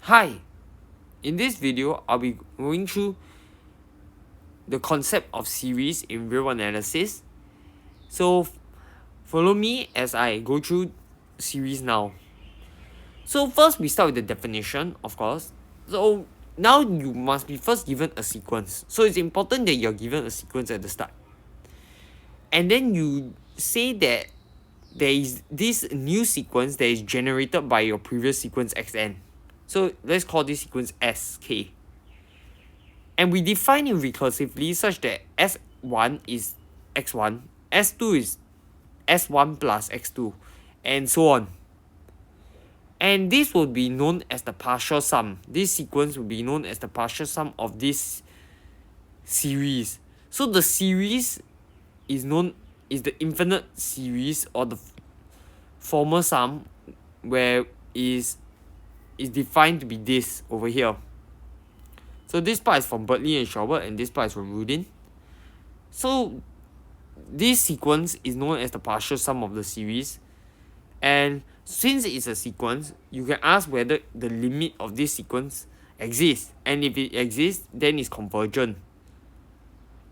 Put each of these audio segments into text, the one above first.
Hi, in this video, I'll be going through the concept of series in real analysis. So follow me as I go through series now. So first we start with the definition, of course. So now you must be first given a sequence. So it's important that you're given a sequence at the start. And then you say that there is this new sequence that is generated by your previous sequence xn. So let's call this sequence sk. And we define it recursively such that S1 is x1, S2 is S1 plus x2, and so on. And this will be known as the partial sum. This sequence will be known as the partial sum of this series. So the series is the infinite series, or the formal sum, where is defined to be this over here. So this part is from Bertley and Schobert, and this part is from Rudin. So this sequence is known as the partial sum of the series. And since it's a sequence, you can ask whether the limit of this sequence exists. And if it exists, then it's convergent.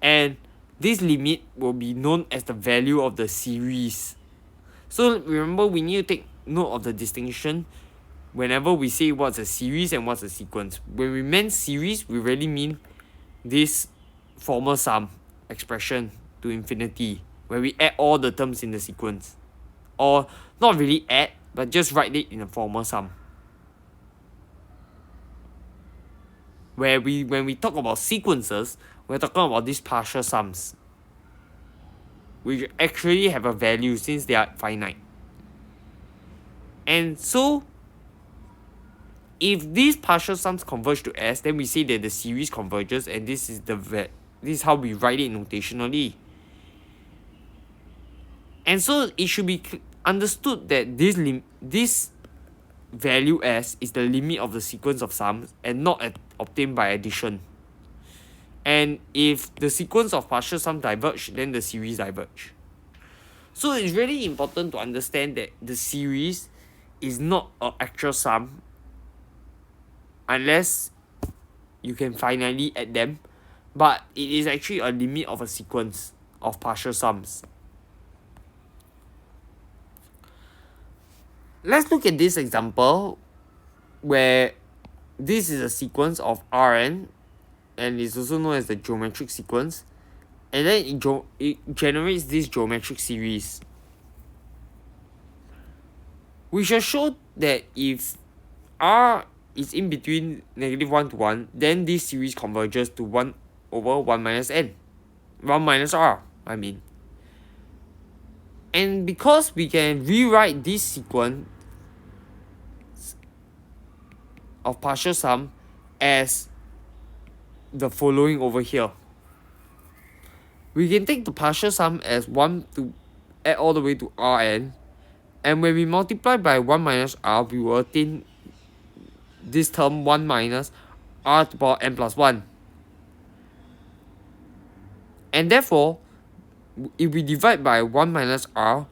And this limit will be known as the value of the series. So remember, we need to take note of the distinction whenever we say what's a series and what's a sequence. When we mean series, we really mean this formal sum expression to infinity, where we add all the terms in the sequence. Or not really add, but just write it in a formal sum. When we talk about sequences, we're talking about these partial sums, which actually have a value since they are finite. And so if these partial sums converge to S, then we say that the series converges, and this is how we write it notationally. And so it should be understood that this value S is the limit of the sequence of sums and not obtained by addition. And if the sequence of partial sum diverge, then the series diverge. So it's really important to understand that the series is not an actual sum unless you can finally add them, but it is actually a limit of a sequence of partial sums. Let's look at this example where this is a sequence of Rn, and it's also known as the geometric sequence, and then it generates this geometric series. We shall show that if R is in between -1 to 1, then this series converges to 1 over 1 minus n. 1 minus R, I mean. And because we can rewrite this sequence of partial sum as the following over here. We can take the partial sum as 1 to add all the way to Rn, and when we multiply by 1 minus R, we will attain this term 1 minus R to the power n plus 1. And therefore, if we divide by 1 minus R,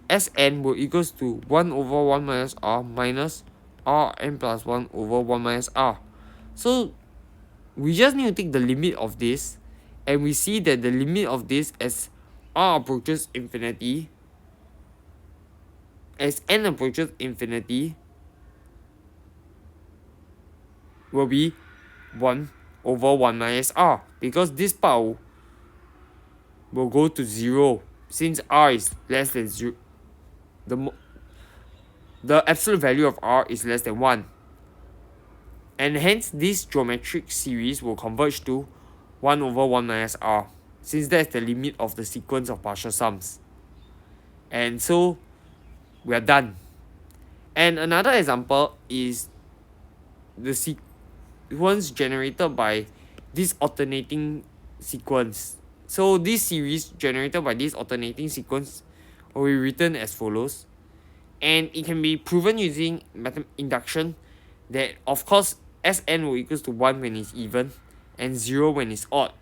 Sn will equals to 1 over 1 minus R minus Rn plus 1 over 1 minus R. So we just need to take the limit of this, and we see that the limit of this as R approaches infinity, as n approaches infinity, will be 1 over 1 minus R, because this part will go to 0 since R is less than 0. The absolute value of R is less than 1. And hence this geometric series will converge to 1 over 1 minus R, since that's the limit of the sequence of partial sums. And so we are done. And another example is the sequence generated by this alternating sequence. So this series generated by this alternating sequence will be written as follows. And it can be proven using induction that, of course, Sn will equals to 1 when it's even and 0 when it's odd.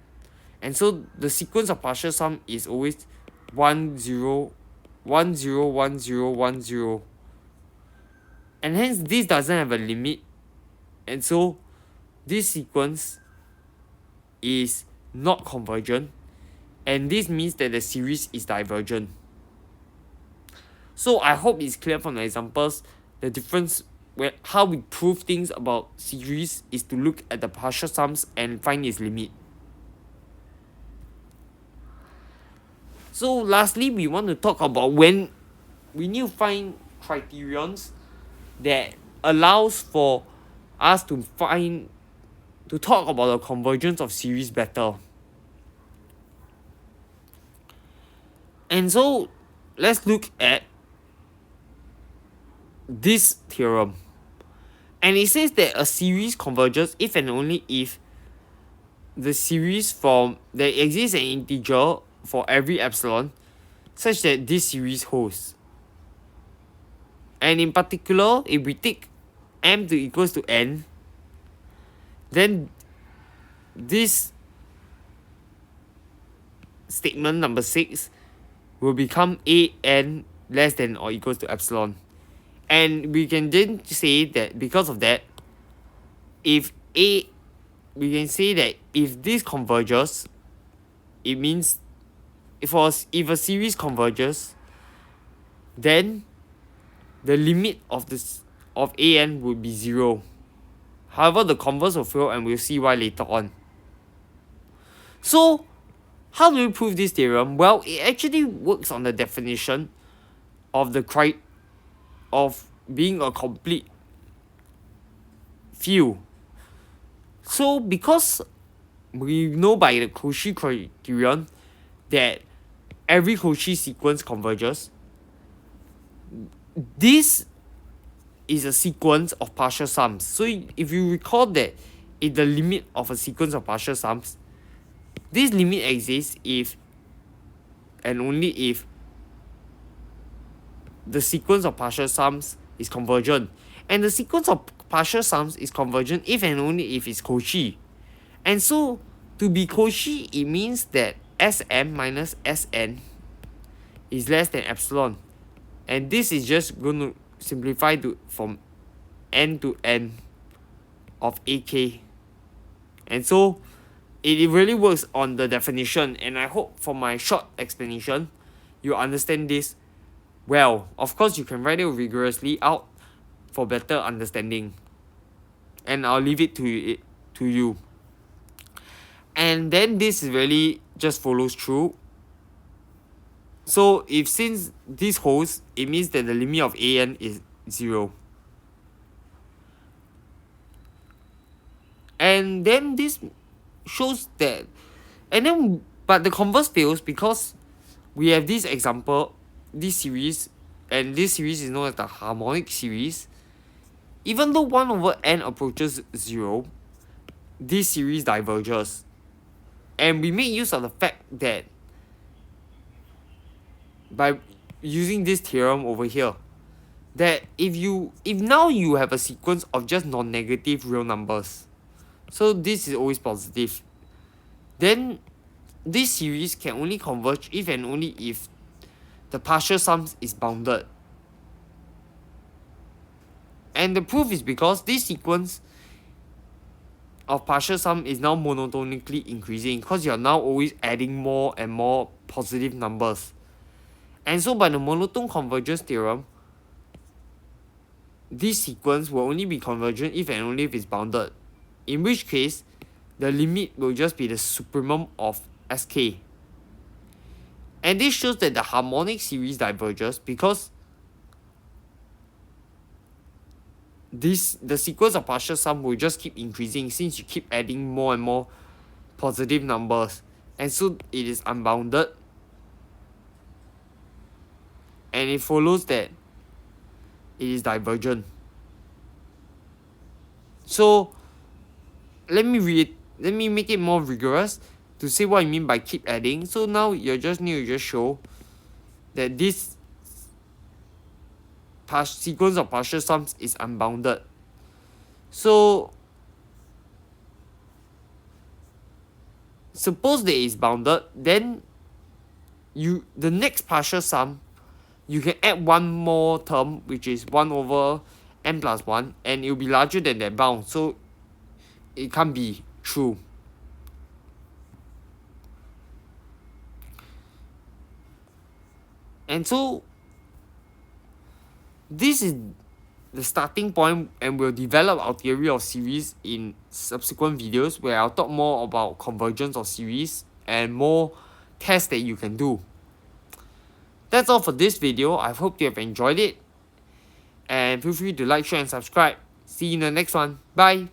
And so the sequence of partial sum is always 1 0 1 0 1 0 1 0. And hence this doesn't have a limit And so this sequence is not convergent, and this means that the series is divergent. So I hope it's clear from the examples the difference where how we prove things about series is to look at the partial sums and find its limit. So lastly, we want to talk about when we need to find criterions that allows for us to talk about the convergence of series better. And so let's look at this theorem. And it says that a series converges if and only if the series from there exists an integer for every epsilon such that this series holds. And in particular, if we take m to equals to n, then this statement number 6 will become an less than or equals to epsilon. And we can then say that because of that, we can say that if this converges, it means if a series converges, then the limit of an would be 0. However, the converse will fail, and we'll see why later on. So how do we prove this theorem? Well, it actually works on the definition of of being a complete field. So because we know by the Cauchy criterion that every Cauchy sequence converges, this is a sequence of partial sums. So if you recall that in the limit of a sequence of partial sums, this limit exists if and only if the sequence of partial sums is convergent. And the sequence of partial sums is convergent if and only if it's Cauchy. And so to be Cauchy, it means that Sm minus Sn is less than epsilon. And this is just going to simplify from n to n of ak. And so it really works on the definition, and I hope from my short explanation you understand this well. Of course, you can write it rigorously out for better understanding, and I'll leave it to you. And then this really just follows through. So since this holds, it means that the limit of an is 0. And then this shows that, but the converse fails because we have this example, this series, and this series is known as the harmonic series. Even though 1 over n approaches 0, this series diverges. And we make use of the fact that by using this theorem over here, that if now you have a sequence of just non-negative real numbers, so this is always positive, then this series can only converge if and only if the partial sums is bounded. And the proof is because this sequence of partial sum is now monotonically increasing, because you are now always adding more and more positive numbers. And so by the monotone convergence theorem, this sequence will only be convergent if and only if it's bounded, in which case the limit will just be the supremum of sk. And this shows that the harmonic series diverges because the sequence of partial sum will just keep increasing since you keep adding more and more positive numbers, and so it is unbounded, and it follows that it is divergent. So let me make it more rigorous to say what I mean by keep adding. So now you just need to just show that this sequence of partial sums is unbounded. So suppose that it's bounded, then the next partial sum, you can add one more term, which is 1 over n plus 1 and it will be larger than that bound, so it can't be true. And so this is the starting point, and we'll develop our theory of series in subsequent videos where I'll talk more about convergence of series and more tests that you can do. That's all for this video. I hope you have enjoyed it, and feel free to like, share and subscribe. See you in the next one. Bye.